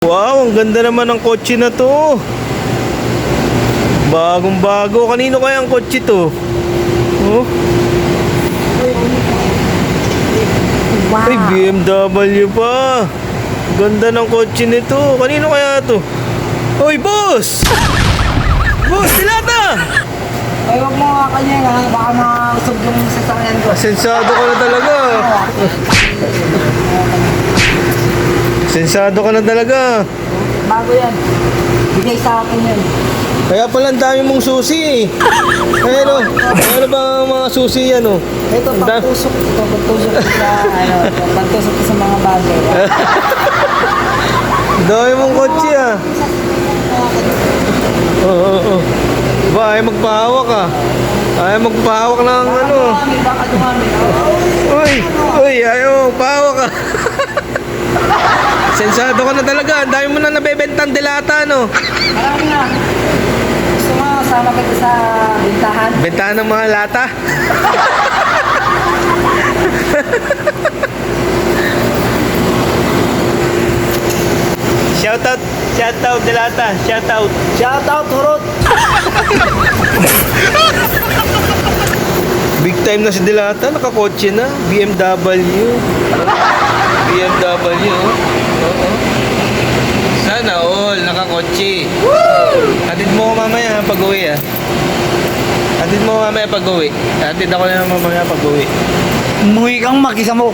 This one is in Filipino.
Wow, ang ganda naman ng kotse na to. Bagong bago. Kanino kaya ang kotse to? Oh. Wow. Ay, BMW pa. Ganda ng kotse nito. Kanino kaya to? Hoy, boss! Boss, dilata! Ay, huwag mo nga kanya nga. Baka mausog yung sasakyan ko. Sensado ka na talaga. Sensado ka na talaga. Bago yan. Bigay sa akin yan. Kaya pala ang dami mong susi eh. Ano? Ano ba ang mga susi yan oh? Ito, pagtusok. Ito, pagtusok sa, pagtusok sa mga bagay. Dami mong kotse ah. Oo. Ba, ay magpahawak ah. Ay magpahawak ng ano. Baka dumami. Uy, ayaw magpahawak ah. Sensado ka na talaga. Ang dami mo na nabebentang dilata no. Marami na. Gusto mo, sama kita sa bintahan. Bentahan ng mga lata. Shoutout dilata. Shoutout. Shoutout, Hurot! Big time na si Dilata, nakakotse na. BMW. BMW. Oo. Sana all, nakakotse. Hatid mo ko mamaya pag-uwi ah. Hatid mo ko mamaya pag-uwi. Hatid ako na mamaya pag-uwi. Umuwi kang makisa mo.